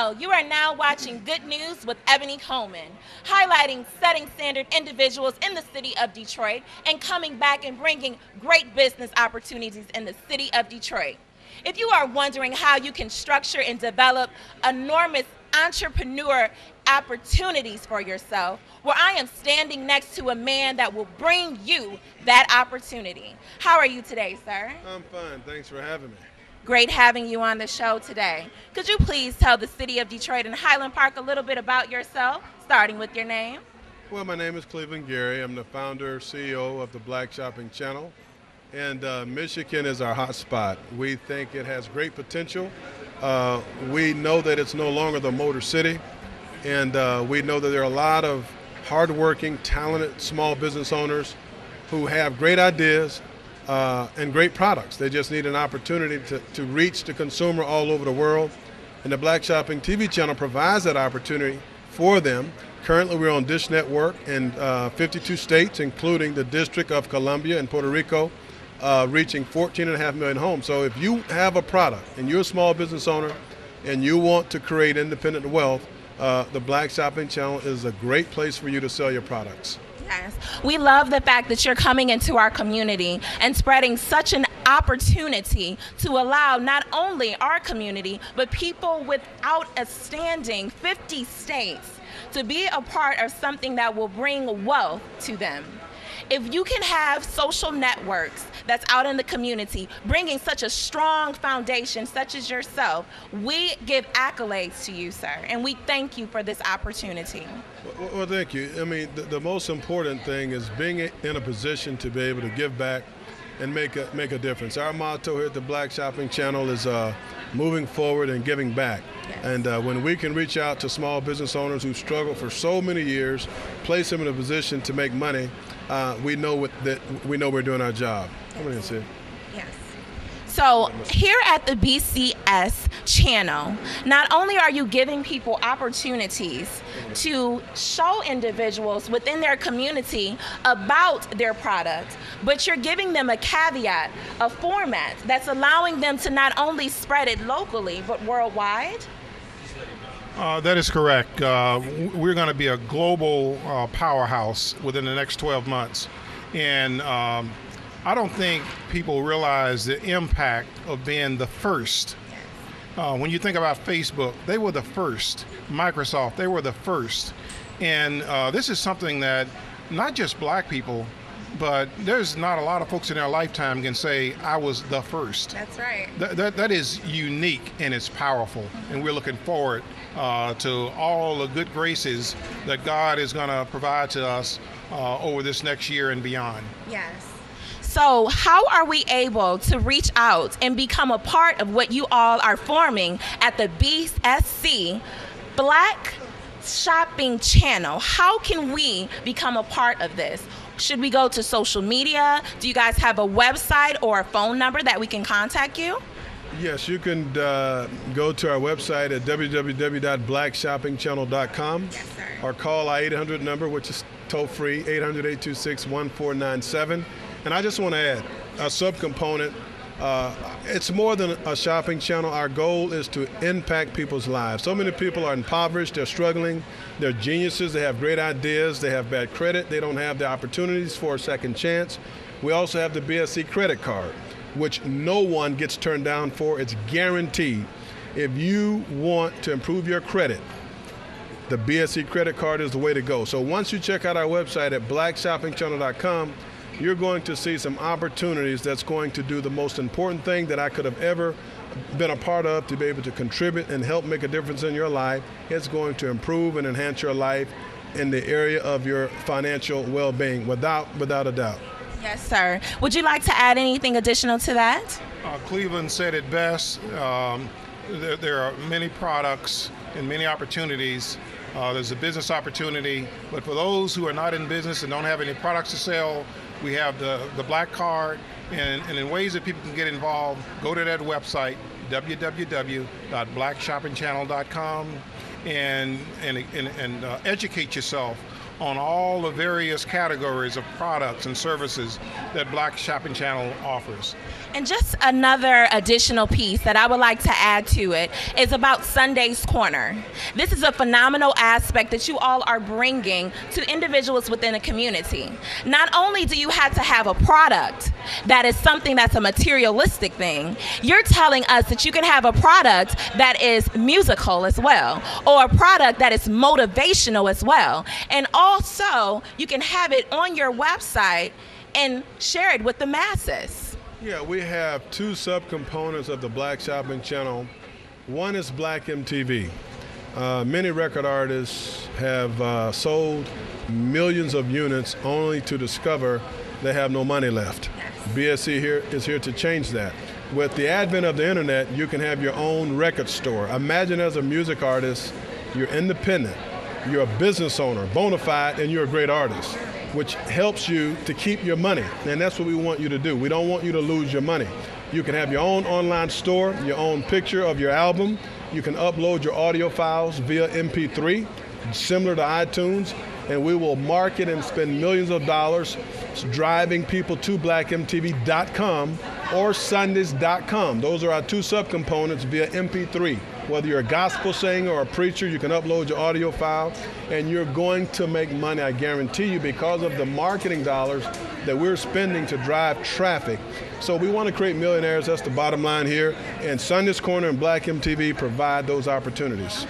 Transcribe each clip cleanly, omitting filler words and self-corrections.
Hello, you are now watching Good News with Ebony Coleman, highlighting setting standard individuals in the city of Detroit and coming back and bringing great business opportunities in the city of Detroit. If you are wondering how you can structure and develop enormous entrepreneur opportunities for yourself, well, I am standing next to a man that will bring you that opportunity. How are you today, sir? I'm fine. Thanks for having me. Great having you on the show today. Could you please tell the city of Detroit and Highland Park a little bit about yourself, starting with your name? Well, my name is Cleveland Gary. I'm the founder, CEO of the Black Shopping Channel. And Michigan is our hot spot. We think it has great potential. We know that it's no longer the Motor City. And we know that there are a lot of hardworking, talented small business owners who have great ideas and great products. They just need an opportunity to reach the consumer all over the world. And the Black Shopping TV channel provides that opportunity for them. Currently, we're on Dish Network in 52 states, including the District of Columbia and Puerto Rico, reaching 14.5 million homes. So if you have a product and you're a small business owner and you want to create independent wealth, the Black Shopping Channel is a great place for you to sell your products. Yes. We love the fact that you're coming into our community and spreading such an opportunity to allow not only our community, but people without a standing 50 states to be a part of something that will bring wealth to them. If you can have social networks that's out in the community bringing such a strong foundation such as yourself, we give accolades to you, sir, and we thank you for this opportunity. Well, thank you. I mean, the most important thing is being in a position to be able to give back and make a difference. Our motto here at the Black Shopping Channel is moving forward and giving back. Yes. And when we can reach out to small business owners who struggled for so many years, place them in a position to make money, we know we're doing our job. I'm going to say. Yes. So here at the BCS channel, not only are you giving people opportunities to show individuals within their community about their product, but you're giving them a caveat, a format that's allowing them to not only spread it locally, but worldwide. That is correct. We're going to be a global powerhouse within the next 12 months. And I don't think people realize the impact of being the first. When you think about Facebook, they were the first. Microsoft, they were the first. And this is something that not just black people, but there's not a lot of folks in their lifetime can say, I was the first. That's right. That is unique and it's powerful. And we're looking forward to all the good graces that God is going to provide to us over this next year and beyond. Yes. So how are we able to reach out and become a part of what you all are forming at the BSC Black Shopping Channel? How can we become a part of this? Should we go to social media? Do you guys have a website or a phone number that we can contact you? Yes, you can go to our website at www.blackshoppingchannel.com. Yes, sir. Or call our 800 number, which is toll-free, 800-826-1497. And I just want to add a subcomponent. It's more than a shopping channel. Our goal is to impact people's lives. So many people are impoverished, they're struggling, they're geniuses, they have great ideas, they have bad credit, they don't have the opportunities for a second chance. We also have the BSC credit card, which no one gets turned down for. It's guaranteed. If you want to improve your credit, the BSC credit card is the way to go. So once you check out our website at blackshoppingchannel.com, you're going to see some opportunities that's going to do the most important thing that I could have ever been a part of, to be able to contribute and help make a difference in your life. It's going to improve and enhance your life in the area of your financial well-being, without a doubt. Yes, sir. Would you like to add anything additional to that? Cleveland said it best. There are many products and many opportunities. There's a business opportunity, but for those who are not in business and don't have any products to sell, we have the Black Card, and in ways that people can get involved, go to that website, www.blackshoppingchannel.com, and educate yourself on all the various categories of products and services that Black Shopping Channel offers. And just another additional piece that I would like to add to it is about Sunday's Corner. This is a phenomenal aspect that you all are bringing to individuals within a community. Not only do you have to have a product that is something that's a materialistic thing, you're telling us that you can have a product that is musical as well, or a product that is motivational as well. And also, you can have it on your website and share it with the masses. Yeah, we have two subcomponents of the Black Shopping Channel. One is Black MTV. Many record artists have sold millions of units only to discover they have no money left. BSC is here to change that. With the advent of the internet, you can have your own record store. Imagine as a music artist, you're independent, you're a business owner, bona fide, and you're a great artist, which helps you to keep your money. And that's what we want you to do. We don't want you to lose your money. You can have your own online store, your own picture of your album. You can upload your audio files via MP3, similar to iTunes, and we will market and spend millions of dollars driving people to blackmtv.com or sundays.com. Those are our two subcomponents via MP3. Whether you're a gospel singer or a preacher, you can upload your audio file, and you're going to make money, I guarantee you, because of the marketing dollars that we're spending to drive traffic. So we want to create millionaires. That's the bottom line here. And Sunday's Corner and Black MTV provide those opportunities.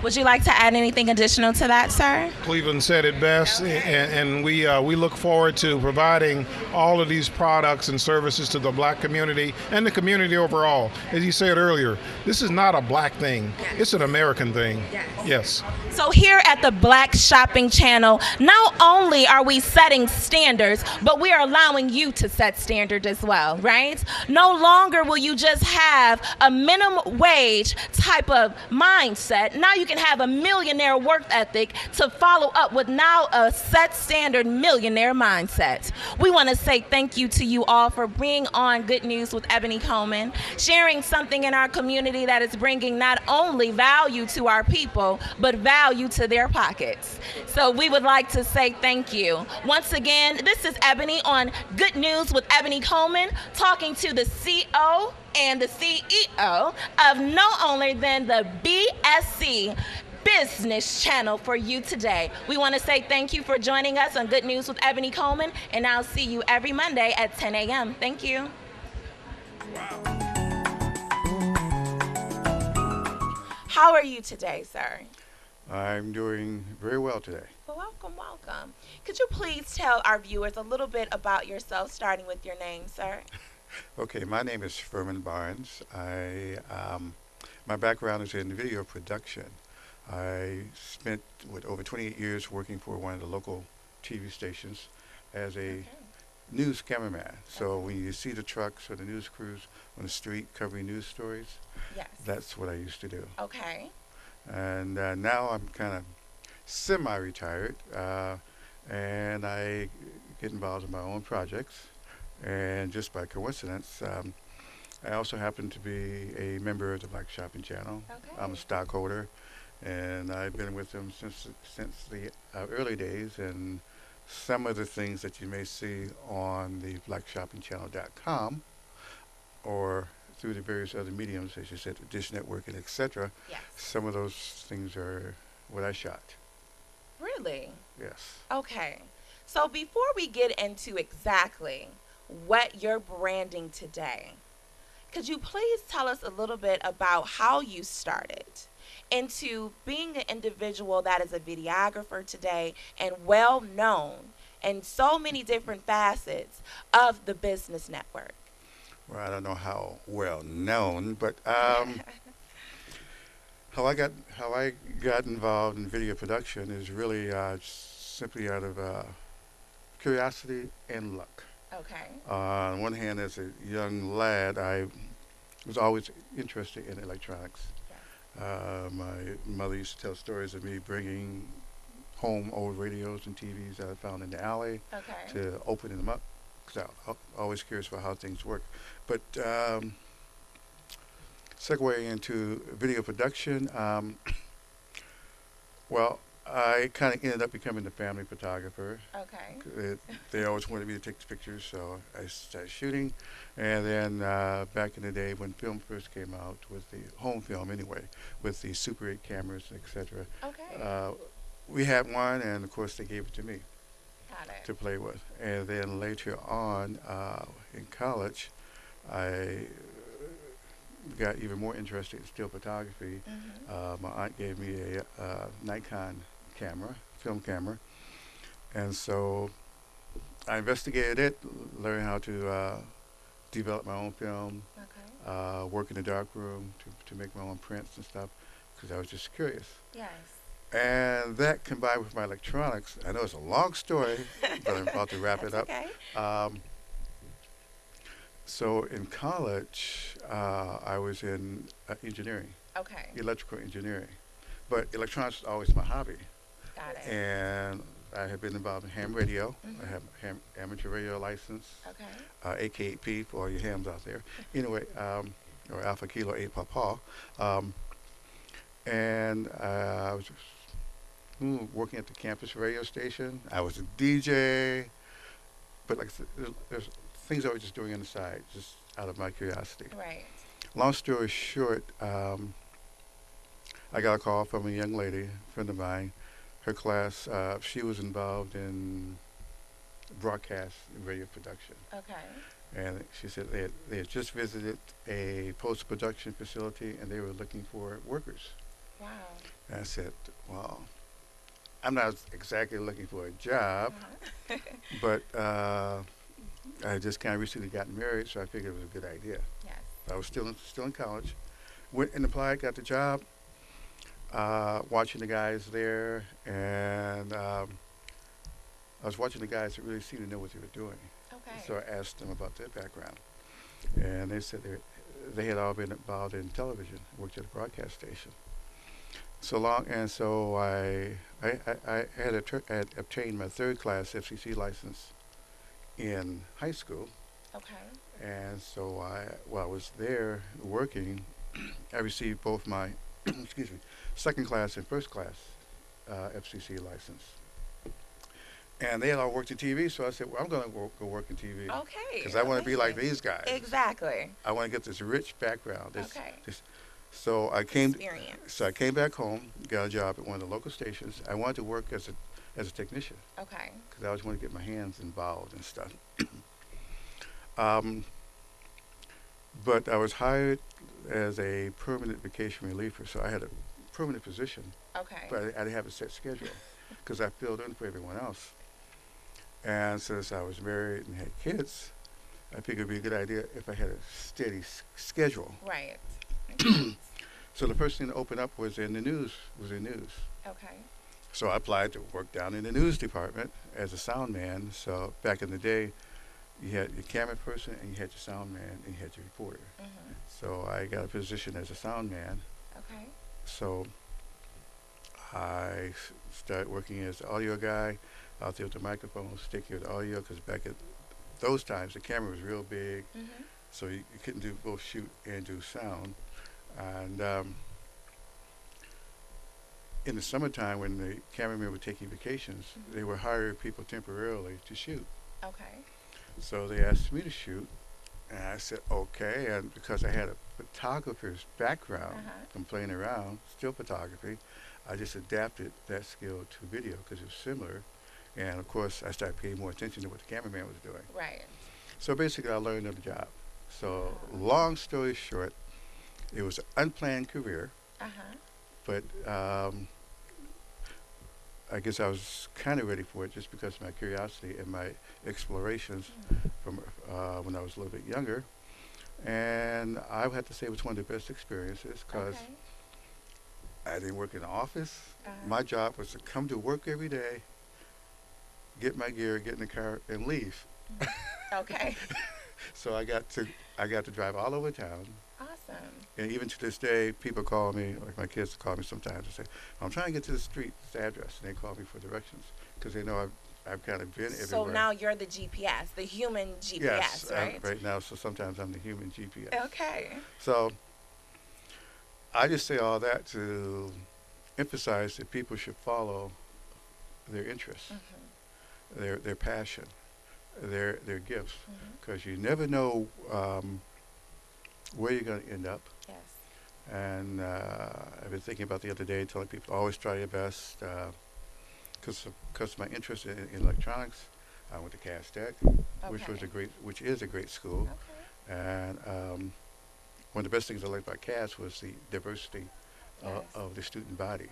Would you like to add anything additional to that, sir? Cleveland said it best, and we look forward to providing all of these products and services to the Black community and the community overall. As you said earlier, this is not a Black thing. It's an American thing. Yes. So here at the Black Shopping Channel, not only are we setting standards, but we are allowing you to set standards as well, right? No longer will you just have a minimum wage type of mindset. Now you can have a millionaire work ethic to follow up with now a set standard millionaire mindset. We want to say thank you to you all for bringing on Good News with Ebony Coleman, sharing something in our community that is bringing not only value to our people, but value to their pockets. So we would like to say thank you. Once again, this is Ebony on Good News with Ebony Coleman, talking to the CO and the CEO of no only than the BSC business channel for you today. We want to say thank you for joining us on Good News with Ebony Coleman, and I'll see you every Monday at 10 a.m. Thank you. Wow. How are you today, sir? I'm doing very well today. Well, welcome, welcome. Could you please tell our viewers a little bit about yourself, starting with your name, sir? Okay, my name is Furman Barnes. My background is in video production. I spent over 28 years working for one of the local TV stations as a news cameraman. So when you see the trucks or the news crews on the street covering news stories, that's what I used to do. Okay. And now I'm kind of semi-retired, and I get involved in my own projects. And just by coincidence, I also happen to be a member of the Black Shopping Channel. Okay. I'm a stockholder, and I've been with them since the early days. And some of the things that you may see on the blackshoppingchannel.com or through the various other mediums, as you said, the Dish Network and etc. Yes. Some of those things are what I shot. Really? Yes. Okay. So before we get into exactly what you're branding today, could you please tell us a little bit about how you started into being an individual that is a videographer today and well known in so many different facets of the business network? Well, I don't know how well known, but how I got involved in video production is really simply out of curiosity and luck. Okay. On one hand, as a young lad, I was always interested in electronics. Yes. My mother used to tell stories of me bringing home old radios and TVs that I found in the alley to opening them up, because I'm always curious about how things work. But segue into video production, well, I kind of ended up becoming the family photographer. Okay. It, they always wanted me to take the pictures, so I started shooting. And then back in the day when film first came out, with the home film anyway, with the Super 8 cameras, etc., Okay. we had one, and of course they gave it to me Got it. to play with. And then later on in college, I got even more interested in still photography. My aunt gave me a Nikon camera, film camera, and so I investigated it, learned how to develop my own film, Okay. work in the dark room to make my own prints and stuff, because I was just curious. Yes. And that combined with my electronics, I know it's a long story, but I'm about to wrap it up. Okay. So in college, I was in engineering, Okay. electrical engineering, but electronics was always my hobby. Got it. And I have been involved in ham radio. Mhm. I have amateur radio license, Okay. AK8P for all you hams out there. Anyway, or Alpha Kilo 8 Papa. And I was working at the campus radio station. I was a DJ, but like I said, there's things I was just doing on the side, just out of my curiosity. Right. Long story short, I got a call from a young lady, a friend of mine. Her class, she was involved in broadcast and radio production. Okay. And she said they had just visited a post-production facility and they were looking for workers. Wow. And I said, well, I'm not exactly looking for a job, Uh-huh. but I just kind of recently gotten married, so I figured it was a good idea. Yes. I was still in college. Went and applied, got the job, watching the guys there, and I was watching the guys that really seemed to know what they were doing. Okay. So I asked them about their background, and they said they had all been involved in television, worked at a broadcast station. So I had obtained my third class FCC license in high school, Okay. and so while I was there working, I received both my excuse me, second class and first class FCC license. And they had all worked in TV, so I said, well, I'm going to go work in TV. Okay. Because I want to be like Amazing. these guys. Exactly. I want to get this rich background. Okay. So I came. Experience. So I came back home, got a job at one of the local stations. I wanted to work as a technician Okay. because I always wanted to get my hands involved and stuff. But I was hired as a permanent vacation reliever, so I had a permanent position, Okay. but I didn't have a set schedule because I filled in for everyone else. And since I was married and had kids, I figured it'd be a good idea if I had a steady schedule. Right. So the first thing to open up was in the news. Okay. So I applied to work down in the news department as a sound man. So back in the day, you had your camera person and you had your sound man and you had your reporter. Mhm. So I got a position as a sound man. Okay. So I started working as an audio guy out there with the microphone, taking with the audio, because back at those times the camera was real big, Mhm. so you couldn't do both shoot and do sound. And in the summertime, when the cameramen were taking vacations, Mhm. they would hire people temporarily to shoot. Okay. So they asked me to shoot, and I said okay. And because I had a photographer's background Uh-huh. from playing around, still photography, I just adapted that skill to video because it was similar. And of course, I started paying more attention to what the cameraman was doing. Right. So basically, I learned on the job. So Wow. long story short, it was an unplanned career, Uh-huh. but I guess I was kind of ready for it just because of my curiosity and my explorations from when I was a little bit younger. And I would have to say it was one of the best experiences because Okay. I didn't work in the office. Uh-huh. My job was to come to work every day, get my gear, get in the car, and leave. Okay. So I got to drive all over town. Awesome. And even to this day, people call me, like my kids call me sometimes and say, I'm trying to get to the street, this address, and they call me for directions because they know I've kind of been everywhere. So now you're the GPS, the human GPS, Yes, right? right now, so sometimes I'm the human GPS. Okay. So I just say all that to emphasize that people should follow their interests, their passion, their gifts, because you never know where you're going to end up. Yes. And I've been thinking about the other day, telling people always try your best. Because of my interest in electronics, I went to Cass Tech, which is a great school. Okay. And one of the best things I liked about Cass was the diversity of the student body,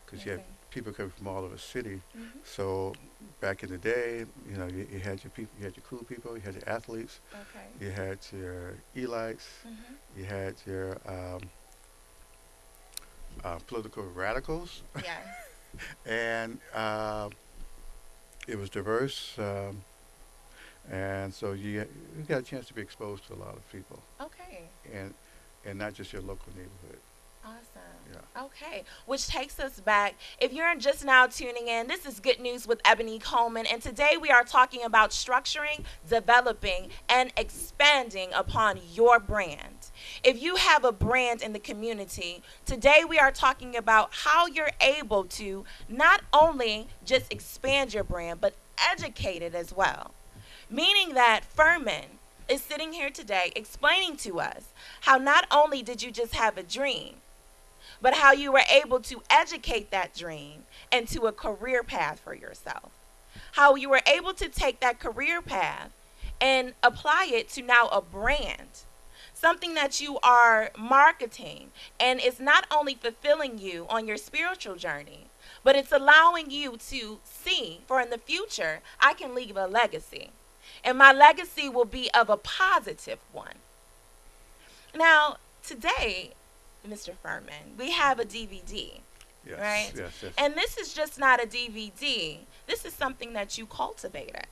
because you have people coming from all over the city. So back in the day, you know, you had your people, you had your cool people, you had your athletes, you had your elites, you had your political radicals. Yes. And it was diverse, and so you got a chance to be exposed to a lot of people, Okay. and not just your local neighborhood. Awesome. Yeah. Okay. Which takes us back. If you're just now tuning in, this is Good News with Ebony Coleman. And today we are talking about structuring, developing, and expanding upon your brand. If you have a brand in the community, today we are talking about how you're able to not only just expand your brand, but educate it as well. Meaning that Furman is sitting here today explaining to us how not only did you just have a dream, but how you were able to educate that dream into a career path for yourself. How you were able to take that career path and apply it to now a brand. Something that you are marketing, and it's not only fulfilling you on your spiritual journey, but it's allowing you to see, for in the future, I can leave a legacy. And my legacy will be of a positive one. Now, today, Mr. Furman, we have a DVD, Yes, right? yes. And this is just not a DVD. This is something that you cultivated.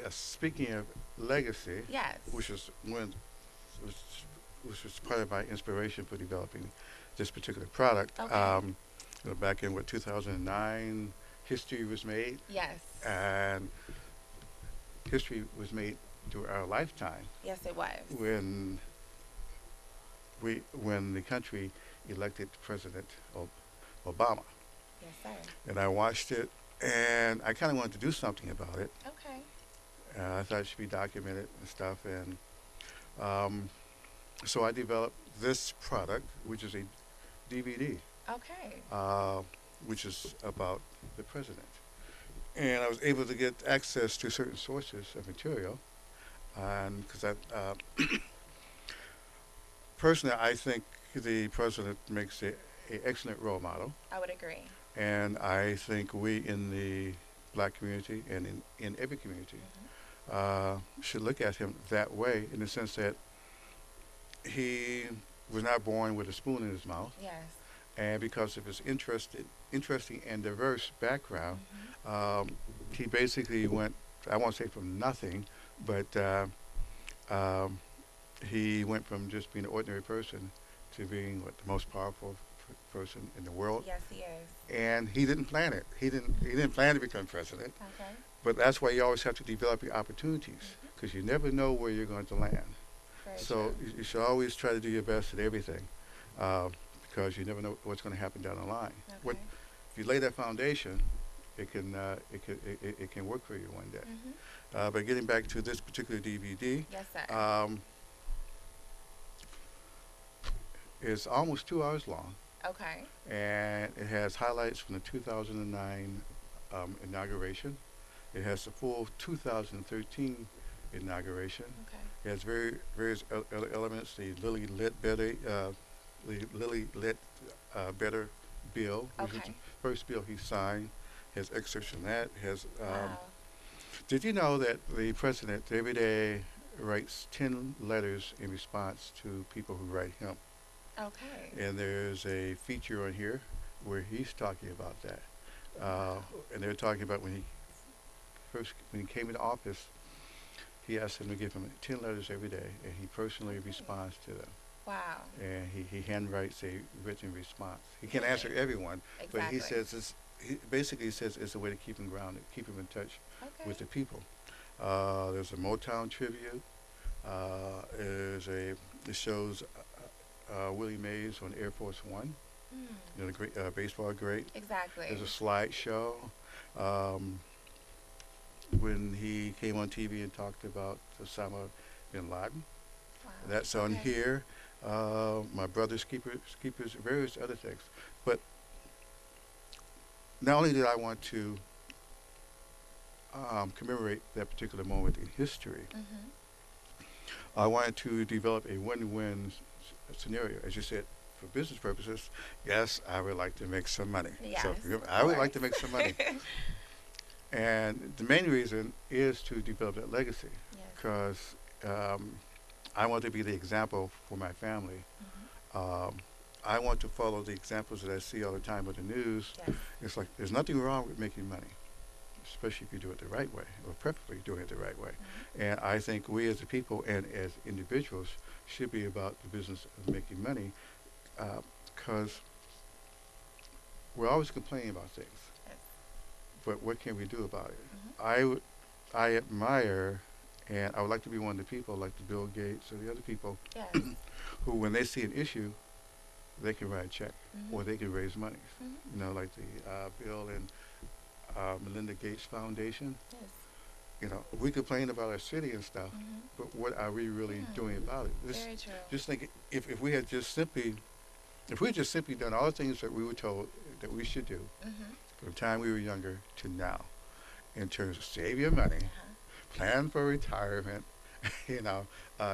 Speaking of legacy, Yes. which was part of my inspiration for developing this particular product. Okay. You know, back in 2009, history was made, Yes. and history was made through our lifetime Yes, it was. when the country elected President Obama. Yes, sir. And I watched it, and I kind of wanted to do something about it. Okay. I thought it should be documented and stuff, and so I developed this product, which is a DVD, Okay. which is about the president. And I was able to get access to certain sources of material, and because personally, I think the president makes a excellent role model, I would agree. and I think we in the black community and in every community should look at him that way, in the sense that he was not born with a spoon in his mouth, Yes. and because of his interesting and diverse background, he basically went, I won't say from nothing, but he went from just being an ordinary person to being the most powerful person in the world. Yes, he is. And he didn't plan it. He didn't plan to become president. Okay. But that's why you always have to develop your opportunities, because you never know where you're going to land. Very So true. you should always try to do your best at everything, because you never know what's going to happen down the line. Okay. If you lay that foundation, it can work for you one day. But getting back to this particular DVD, Yes, sir. it's almost 2 hours long, Okay. and it has highlights from the 2009 inauguration. It has the full 2013 inauguration. Okay. It has various elements. The Lilly Lit Better, Better bill, which was Okay. the first bill he signed. Has excerpts from that. Has Wow. Did you know that the president every day writes 10 letters in response to people who write him? Okay. And there's a feature on here where he's talking about that. And they're talking about when he came into office, he asked them to give him 10 letters every day, and he personally responds to them. Wow. And he handwrites a written response. He can't answer everyone, but he Exactly. says he basically says it's a way to keep him grounded, keep him in touch Okay. with the people. There's a Motown tribute. It shows Willie Mays on Air Force One. You know, the great baseball great. Exactly. There's a slideshow. Um, when he came on TV and talked about Osama bin Laden, Wow. that's on Okay. here. My brother's keepers, various other things. But not only did I want to commemorate that particular moment in history, I wanted to develop a win-win scenario. As you said, for business purposes, yes, I would like to make some money. Yes, So of I would like course. to make some money. And the main reason is to develop that legacy Yes. because I want to be the example for my family. Um, I want to follow the examples that I see all the time with the news. Yes. It's like there's nothing wrong with making money, especially if you do it the right way, or preferably doing it the right way. And I think we as a people and as individuals should be about the business of making money because we're always complaining about things. Yes. But what can we do about it? I admire, and I would like to be one of the people like the Bill Gates or the other people Yes. who, when they see an issue, they can write a check or they can raise money. You know, like the Bill and Melinda Gates Foundation. Yes. You know, we complain about our city and stuff, but what are we really doing about it? Very true. Just think, if we had just simply, if we had just simply done all the things that we were told that we should do from the time we were younger to now, in terms of save your money, plan for retirement, you know,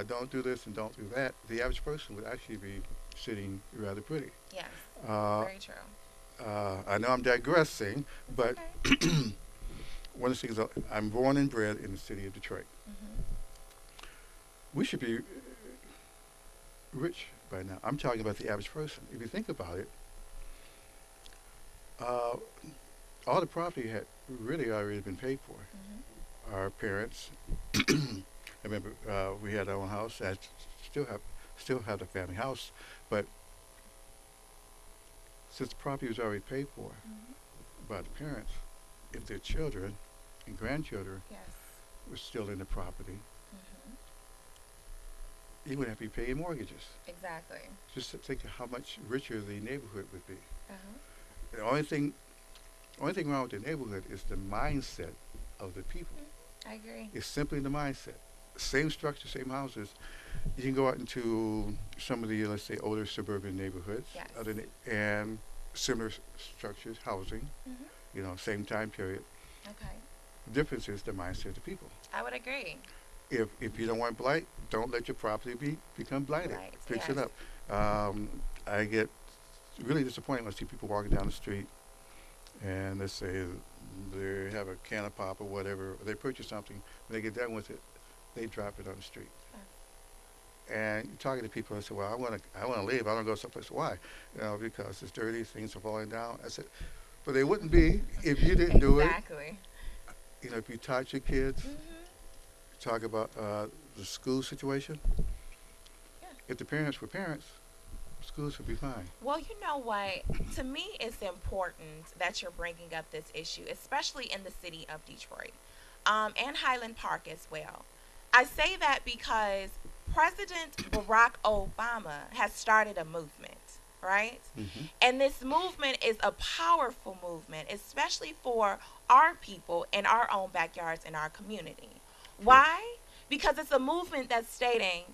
don't do this and don't do that, the average person would actually be sitting rather pretty. Yes. Very true. I know I'm digressing, but Okay. one of the things, I'm born and bred in the city of Detroit. We should be rich by now. I'm talking about the average person. If you think about it, all the property had really already been paid for. Our parents, I remember we had our own house. I still have the family house, but since the property was already paid for by the parents, if their children and grandchildren Yes. were still in the property, they would have to be paying mortgages. Exactly. Just to think of how much richer the neighborhood would be. Uh-huh. The only thing wrong with the neighborhood is the mindset of the people. I agree. It's simply the mindset. Same structure, same houses. You can go out into some of the, let's say, older suburban neighborhoods, Yes. and similar structures, housing, you know, same time period. Okay. The difference is the mindset of the people. I would agree. If you don't want blight, don't let your property become blighted. Right, Fix it yes. up. I get really disappointed when I see people walking down the street and let's say they have a can of pop or whatever, or they purchase something, when they get done with it, they drop it on the street. And you're talking to people and say, well, I want to leave. I want to go someplace. Why? You know, because it's dirty, things are falling down. I said, but they wouldn't be if you didn't do it. Exactly. You know, if you taught your kids, talk about the school situation. Yeah. If the parents were parents, schools would be fine. Well, you know what? To me, it's important that you're bringing up this issue, especially in the city of Detroit, and Highland Park as well. I say that because President Barack Obama has started a movement, right? And this movement is a powerful movement, especially for our people in our own backyards in our community. Why? Because it's a movement that's stating,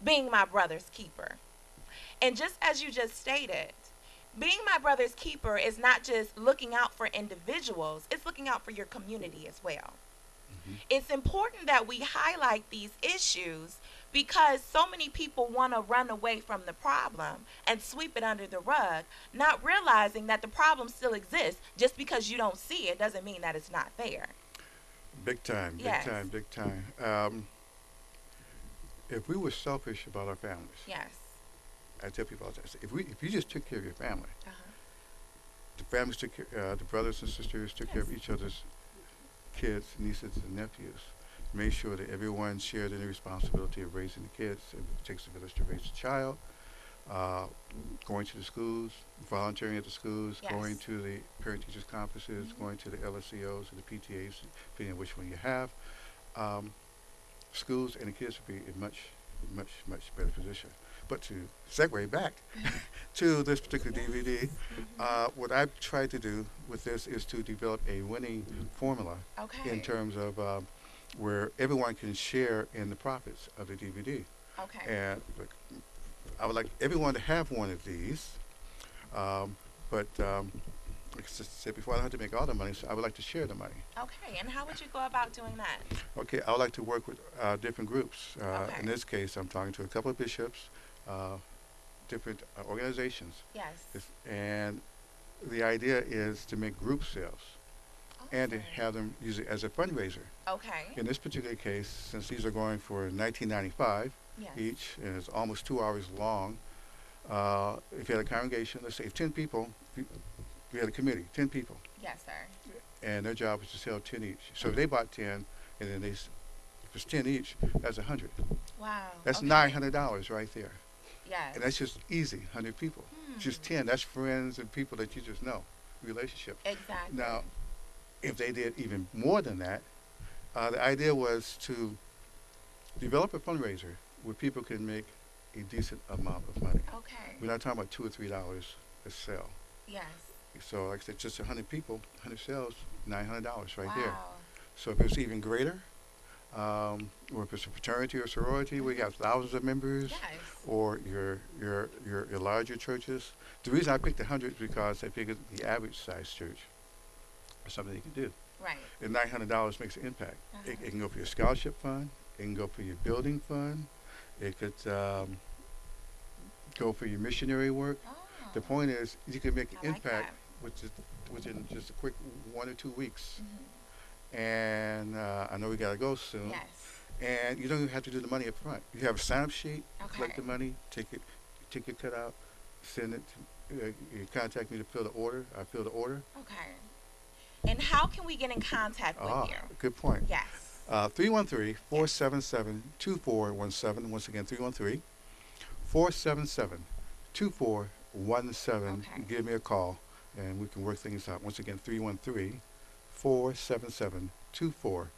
being my brother's keeper. And just as you just stated, being my brother's keeper is not just looking out for individuals, it's looking out for your community as well. It's important that we highlight these issues because so many people want to run away from the problem and sweep it under the rug, not realizing that the problem still exists. Just because you don't see it doesn't mean that it's not there. Big time, big Yes. time, big time. If we were selfish about our families, Yes. I tell people all the time, I say, if you just took care of your family, Uh-huh. the families took care, the brothers and sisters took care of each other's kids, nieces, and nephews. Made sure that everyone shared in the responsibility of raising the kids. It takes a village to raise a child. Going to the schools, volunteering at the schools, Yes. going to the parent-teachers conferences, going to the LSCOs and the PTAs, depending on which one you have. Schools and the kids would be in much, much, much better position. But to segue back to this particular DVD, what I've tried to do with this is to develop a winning formula in terms of where everyone can share in the profits of the DVD. And look, I would like everyone to have one of these, but like I said before, I don't have to make all the money, so I would like to share the money. Okay, and how would you go about doing that? Okay, I would like to work with different groups. In this case, I'm talking to a couple of bishops, different organizations. Yes. And the idea is to make group sales and to have them use it as a fundraiser. Okay. In this particular case, since these are going for $19.95 each, and it's almost 2 hours long, if you had a congregation, let's say if 10 people, we had a committee, 10 people. Yes, sir. And their job was to sell 10 each. So if they bought 10, and then if it's 10 each, that's 100. Wow. That's $900 right there. Yes. And that's just easy, 100 people. Just 10, that's friends and people that you just know, relationships. Exactly. Now, if they did even more than that, the idea was to develop a fundraiser where people can make a decent amount of money. Okay. We're not talking about $2 or $3 a sale. Yes. So like I said, just 100 people, 100 sales, $900 right there. Wow. So if it's even greater, or if it's a fraternity or sorority where you have thousands of members, or your larger churches. The reason I picked 100 is because I figured the average size church is something you can do. Right. And $900 makes an impact. It can go for your scholarship fund. It can go for your building fund. It could go for your missionary work. The point is, you can make an impact within just a quick 1 or 2 weeks. And I know we got to go soon. Yes. And you don't even have to do the money up front. You have a sign-up sheet, collect the money, take your cut out, send it. You contact me to fill the order. I fill the order. Okay. And how can we get in contact with you? Good point. Yes. 313-477-2417. Once again, 313-477-2417. Give me a call, and we can work things out. Once again, 313-477-2417.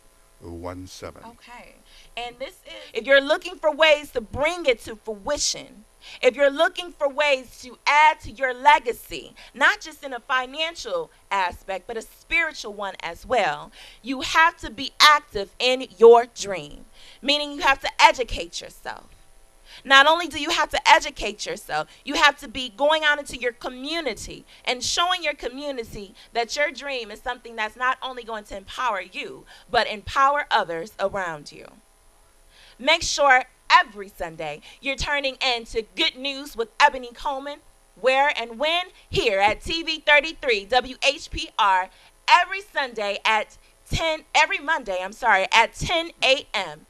Okay. And this is, if you're looking for ways to bring it to fruition, if you're looking for ways to add to your legacy, not just in a financial aspect, but a spiritual one as well, you have to be active in your dream, meaning you have to educate yourself. Not only do you have to educate yourself, you have to be going out into your community and showing your community that your dream is something that's not only going to empower you, but empower others around you. Make sure every Sunday you're turning in to Good News with Ebony Coleman, where and when, here at TV 33 WHPR, every Monday at 10 a.m.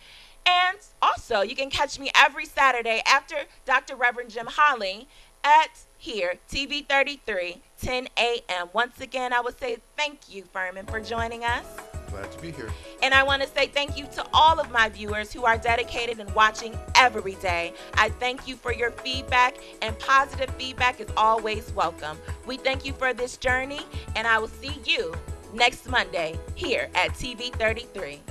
And also, you can catch me every Saturday after Dr. Reverend Jim Holly at here, TV 33, 10 a.m. Once again, I would say thank you, Furman, for joining us. Glad to be here. And I want to say thank you to all of my viewers who are dedicated and watching every day. I thank you for your feedback, and positive feedback is always welcome. We thank you for this journey, and I will see you next Monday here at TV 33.